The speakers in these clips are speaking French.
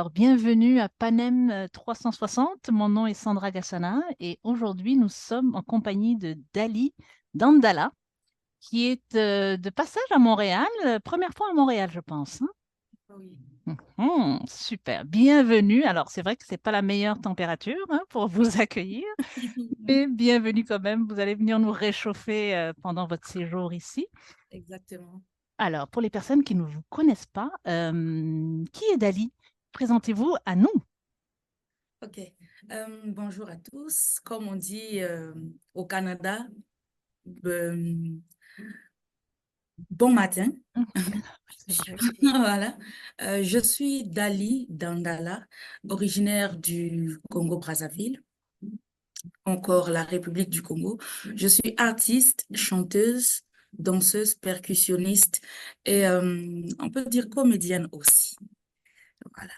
Alors, bienvenue à Panem 360. Mon nom est Sandra Gassana et aujourd'hui nous sommes en compagnie de Dali Dandala qui est de passage à Montréal, première fois à Montréal, je pense, hein. Oui. Super, bienvenue. Alors, c'est vrai que c'est pas la meilleure température, hein, pour vous accueillir, mais bienvenue quand même. Vous allez venir nous réchauffer pendant votre séjour ici. Exactement. Alors, pour les personnes qui ne vous connaissent pas, qui est Dali? Présentez-vous à nous. OK. Bonjour à tous. Comme on dit au Canada, euh, bon matin. C'est vrai. Voilà. Je suis Dali Dandala, originaire du Congo-Brazzaville, encore la République du Congo. Je suis artiste, chanteuse, danseuse, percussionniste et on peut dire comédienne aussi. Voilà.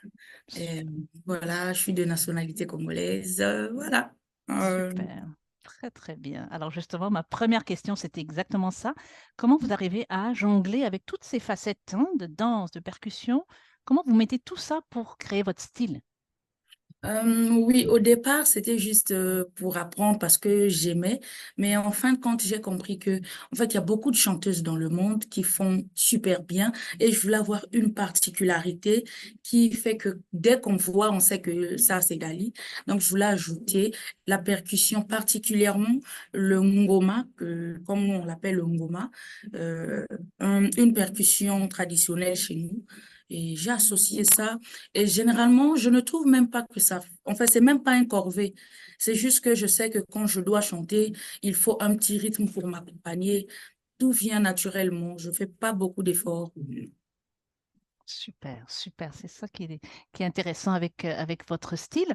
Et voilà, je suis de nationalité congolaise. Voilà. Euh, Super, très très bien. Alors justement, ma première question, c'était exactement ça. Comment vous arrivez à jongler avec toutes ces facettes, hein, de danse, de percussion? Comment vous mettez tout ça pour créer votre style? oui, au départ, c'était juste pour apprendre parce que j'aimais. Mais en fin de compte, j'ai compris que, en fait, il y a beaucoup de chanteuses dans le monde qui font super bien. Et je voulais avoir une particularité qui fait que dès qu'on voit, on sait que ça, c'est Dali. Donc, je voulais ajouter la percussion, particulièrement le ngoma, comme on l'appelle le ngoma, euh, une percussion traditionnelle chez nous. Et j'ai associé ça et généralement, je ne trouve même pas que ça, en fait, c'est même pas un corvée. C'est juste que je sais que quand je dois chanter, il faut un petit rythme pour m'accompagner. Tout vient naturellement. Je fais pas beaucoup d'efforts. Super, super, c'est ça qui est intéressant avec votre style.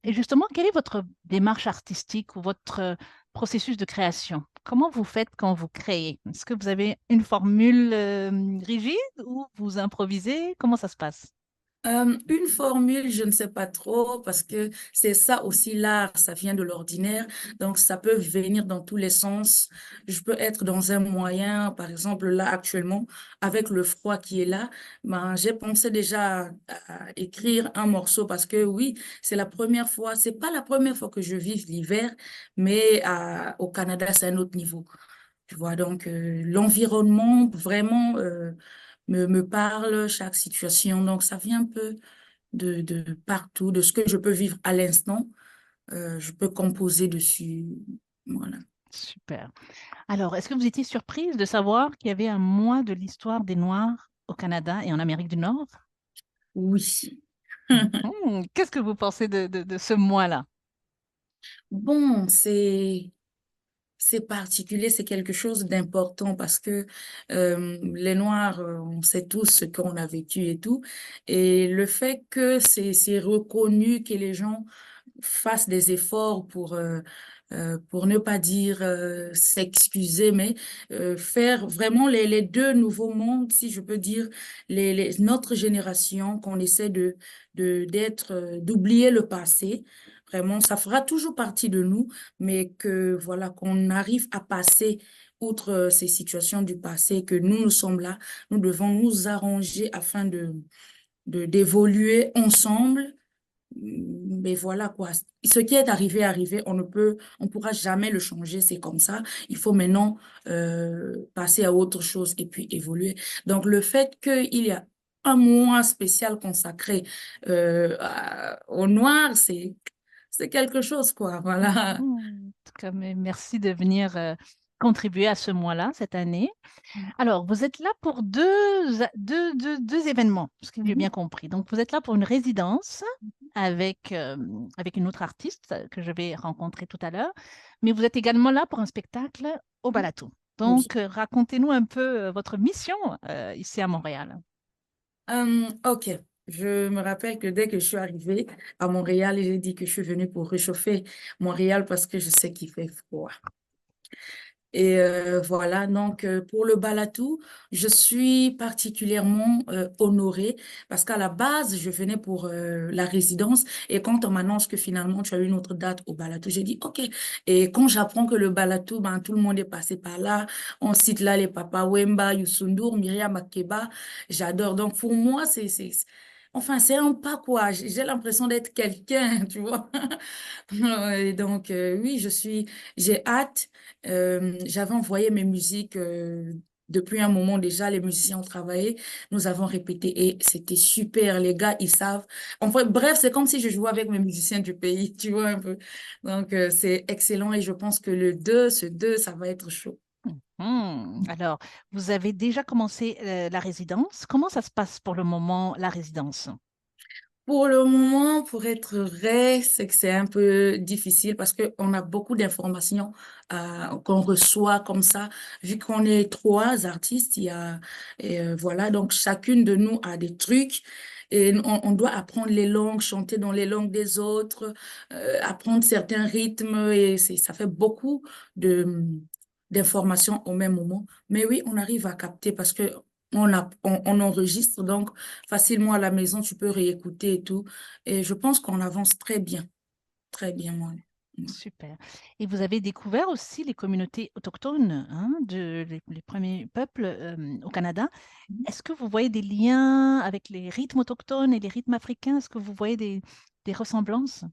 Et justement, quelle est votre démarche artistique ou votre processus de création? Comment vous faites quand vous créez? Est-ce que vous avez une formule rigide ou vous improvisez? Comment ça se passe? Une formule, je ne sais pas trop, parce que c'est ça aussi l'art, ça vient de l'ordinaire, donc ça peut venir dans tous les sens. Je peux être dans un moyen, par exemple là actuellement, avec le froid qui est là, ben, j'ai pensé déjà à écrire un morceau parce que oui, c'est la première fois, c'est pas la première fois que je vis l'hiver, mais au Canada, c'est un autre niveau. Tu vois, donc l'environnement vraiment me parle, chaque situation. Donc ça vient un peu de partout, de ce que je peux vivre à l'instant. Je peux composer dessus. Voilà. Super. Alors, est-ce que vous étiez surprise de savoir qu'il y avait un mois de l'histoire des Noirs au Canada et en Amérique du Nord? Oui. Qu'est-ce que vous pensez de ce mois-là? Bon, c'est particulier, c'est quelque chose d'important parce que les Noirs, on sait tous ce qu'on a vécu et tout. Et le fait que c'est reconnu, que les gens fassent des efforts pour ne pas dire s'excuser, mais faire vraiment les deux nouveaux mondes, si je peux dire, notre génération, qu'on essaie d'oublier le passé. Vraiment, ça fera toujours partie de nous, mais que voilà, qu'on arrive à passer outre ces situations du passé, que nous sommes là, nous devons nous arranger afin d'évoluer ensemble. Mais voilà quoi. Ce qui est arrivé, est arrivé. On pourra jamais le changer. C'est comme ça. Il faut maintenant passer à autre chose et puis évoluer. Donc le fait qu'il y a un mois spécial consacré au noir, c'est quelque chose quoi. Voilà. En tout cas, merci de venir contribuer à ce mois-là cette année. Alors, vous êtes là pour deux événements, ce que j'ai Mhm. bien compris. Donc, vous êtes là pour une résidence avec une autre artiste que je vais rencontrer tout à l'heure, mais vous êtes également là pour un spectacle au Balatou. Oui. Donc, racontez-nous un peu votre mission ici à Montréal. Ok. Je me rappelle que dès que je suis arrivée à Montréal, j'ai dit que je suis venue pour réchauffer Montréal parce que je sais qu'il fait froid. Et voilà, donc pour le Balatou, je suis particulièrement honorée parce qu'à la base, je venais pour la résidence et quand on m'annonce que finalement tu as une autre date au Balatou, j'ai dit OK. Et quand j'apprends que le Balatou, ben, tout le monde est passé par là, on cite là les Papa Wemba, Youssou N'Dour, Myriam Makeba, j'adore. Donc pour moi, enfin, c'est un pas, quoi. J'ai l'impression d'être quelqu'un, tu vois. Et donc, oui, j'ai hâte. J'avais envoyé mes musiques depuis un moment déjà. Les musiciens ont travaillé. Nous avons répété et c'était super. Les gars, ils savent. Enfin, bref, c'est comme si je jouais avec mes musiciens du pays, tu vois un peu. Donc, c'est excellent et je pense que ce 2, ça va être chaud. Alors, vous avez déjà commencé la résidence. Comment ça se passe pour le moment, la résidence? Pour le moment, pour être vrai, c'est que c'est un peu difficile parce qu'on a beaucoup d'informations qu'on reçoit comme ça. Vu qu'on est trois artistes, voilà, donc chacune de nous a des trucs et on doit apprendre les langues, chanter dans les langues des autres, apprendre certains rythmes et ça fait beaucoup de d'informations au même moment. Mais oui, on arrive à capter parce que on enregistre, donc facilement à la maison, tu peux réécouter et tout. Et je pense qu'on avance très bien, moi. Super. Et vous avez découvert aussi les communautés autochtones, hein, les premiers peuples au Canada. Est-ce que vous voyez des liens avec les rythmes autochtones et les rythmes africains? Est-ce que vous voyez des ressemblances?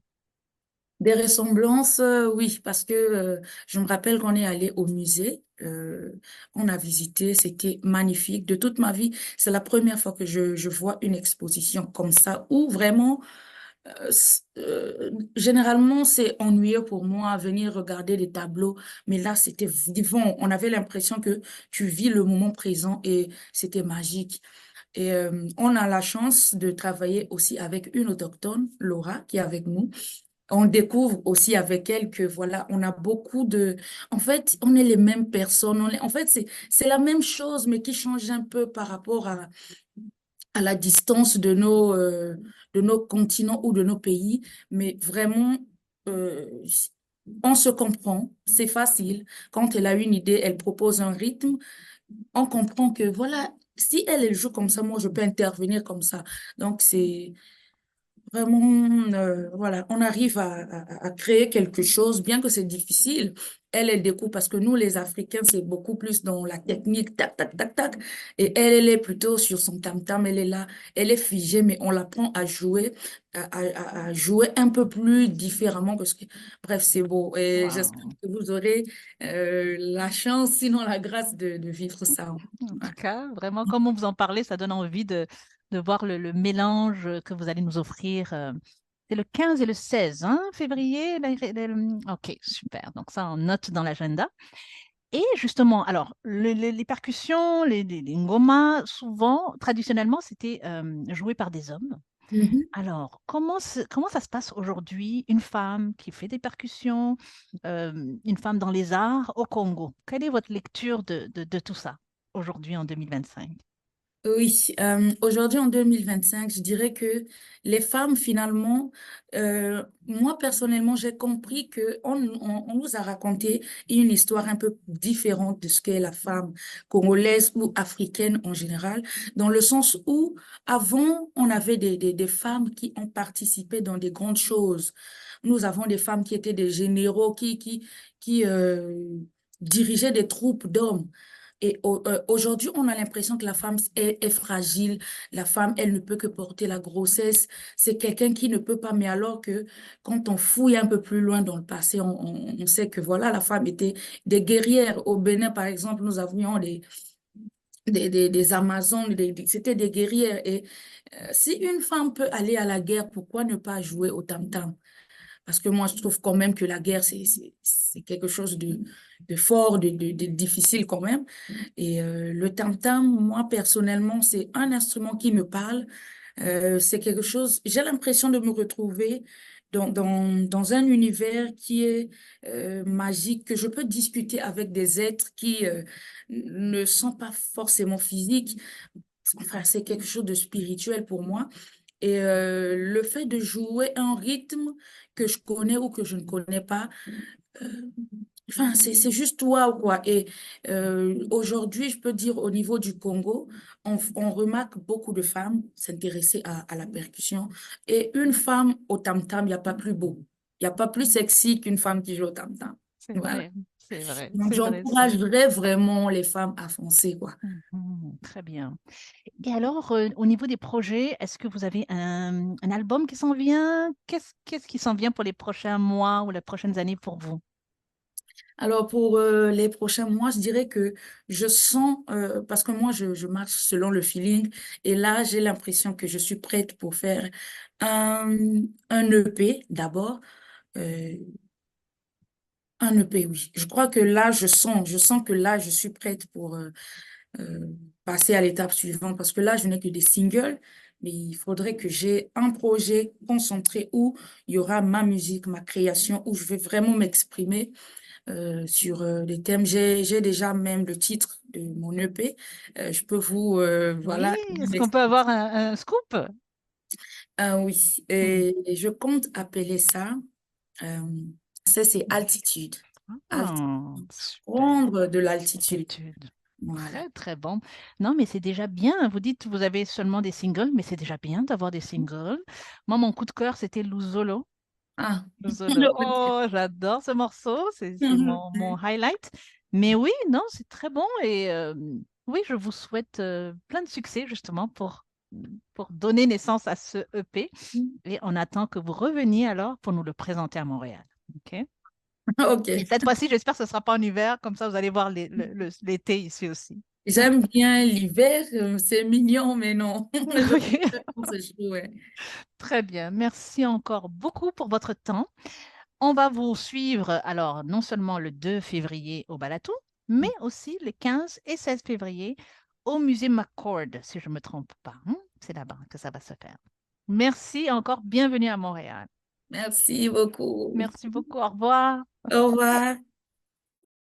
Des ressemblances, oui, parce que je me rappelle qu'on est allé au musée, on a visité, c'était magnifique. De toute ma vie, c'est la première fois que je vois une exposition comme ça, où vraiment généralement, c'est ennuyeux pour moi venir regarder des tableaux, mais là, c'était vivant. On avait l'impression que tu vis le moment présent et c'était magique. Et on a la chance de travailler aussi avec une autochtone, Laura, qui est avec nous. On découvre aussi avec elle que voilà, on a beaucoup de... En fait, on est les mêmes personnes. En fait, c'est la même chose, mais qui change un peu par rapport à la distance de nos continents ou de nos pays, mais vraiment, euh, on se comprend, c'est facile. Quand elle a une idée, elle propose un rythme, on comprend que voilà, si elle, elle joue comme ça, moi, je peux intervenir comme ça. Donc, c'est vraiment, voilà, on arrive à créer quelque chose, bien que c'est difficile. Elle découvre parce que nous, les Africains, c'est beaucoup plus dans la technique, tac, tac, tac, tac. Et elle est plutôt sur son tam-tam, elle est là, elle est figée, mais on l'apprend à jouer, à jouer un peu plus différemment parce que, bref, c'est beau. Et j'espère Wow. que vous aurez la chance, sinon la grâce de vivre ça. En Ouais. tout cas, vraiment, comme on vous en parlait, ça donne envie de voir le mélange que vous allez nous offrir. C'est le 15 et le 16 hein, février. Ok, super. Donc ça, on note dans l'agenda. Et justement, alors, les percussions, les ngomas, souvent, traditionnellement, c'était joué par des hommes. Mhm. Alors, comment ça se passe aujourd'hui, une femme qui fait des percussions, une femme dans les arts au Congo? Quelle est votre lecture de tout ça aujourd'hui en 2025? Oui, aujourd'hui en 2025, je dirais que les femmes, finalement, moi personnellement, j'ai compris que on nous a raconté une histoire un peu différente de ce qu'est la femme congolaise ou africaine en général, dans le sens où avant, on avait des femmes qui ont participé dans des grandes choses. Nous avons des femmes qui étaient des généraux, qui dirigeaient des troupes d'hommes. Et aujourd'hui, on a l'impression que la femme est fragile. La femme, elle ne peut que porter la grossesse. C'est quelqu'un qui ne peut pas. Mais alors que quand on fouille un peu plus loin dans le passé, on sait que voilà, la femme était des guerrières. Au Bénin, par exemple, nous avions des Amazones, c'était des guerrières. Et si une femme peut aller à la guerre, pourquoi ne pas jouer au tam-tam? Parce que moi, je trouve quand même que la guerre, c'est quelque chose de fort, de difficile quand même. Et le tam-tam, moi, personnellement, c'est un instrument qui me parle. C'est quelque chose, j'ai l'impression de me retrouver dans un univers qui est magique, que je peux discuter avec des êtres qui ne sont pas forcément physiques. Enfin, c'est quelque chose de spirituel pour moi. Et le fait de jouer un rythme que je connais ou que je ne connais pas, euh, enfin, c'est juste waouh, quoi. Et aujourd'hui, je peux dire au niveau du Congo, on remarque beaucoup de femmes s'intéresser à la percussion. Et une femme au tam-tam, il n'y a pas plus beau. Il n'y a pas plus sexy qu'une femme qui joue au tam-tam. C'est Voilà. vrai, c'est vrai, Donc, c'est vrai ça. j'encouragerais vraiment les femmes à foncer, quoi. Mhm, très bien. Et alors, au niveau des projets, est-ce que vous avez un album qui s'en vient? Qu'est-ce qui s'en vient pour les prochains mois ou les prochaines années pour vous? Alors pour les prochains mois, je dirais que je sens, parce que moi je marche selon le feeling, et là j'ai l'impression que je suis prête pour faire un, un EP d'abord. euh, un EP, oui. Je crois que là je sens que là je suis prête pour euh, passer à l'étape suivante, parce que là je n'ai que des singles, mais il faudrait que j'ai un projet concentré où il y aura ma musique, ma création, où je vais vraiment m'exprimer sur les thèmes. J'ai déjà même le titre de mon EP. Je peux vous, Oui, voilà. est-ce qu'on peut avoir un scoop? Ah oui, Hmm. et je compte appeler ça, euh, ça c'est altitude. Altitude. Ah, super. Prendre de l'altitude. Altitude. Voilà. Très, très bon. Non, mais c'est déjà bien. Vous dites que vous avez seulement des singles, mais c'est déjà bien d'avoir des singles. Moi, mon coup de cœur, c'était Luzolo. Ah. Luzolo. Oh, j'adore ce morceau. C'est mon highlight. Mais oui, non, c'est très bon. Et oui, je vous souhaite plein de succès, justement, pour donner naissance à ce EP. Et on attend que vous reveniez alors pour nous le présenter à Montréal. OK? Et Ok. cette fois-ci, j'espère que ce ne sera pas en hiver. Comme ça, vous allez voir l'été ici aussi. J'aime bien l'hiver, c'est mignon, mais non. Je Oui. préfère quand c'est chaud, ouais. Très bien. Merci encore beaucoup pour votre temps. On va vous suivre alors non seulement le 2 février au Balatou, mais aussi le 15 et 16 février au musée McCord, si je ne me trompe pas. C'est là-bas que ça va se faire. Merci encore. Bienvenue à Montréal. Merci beaucoup. Merci beaucoup. Au revoir. Au revoir.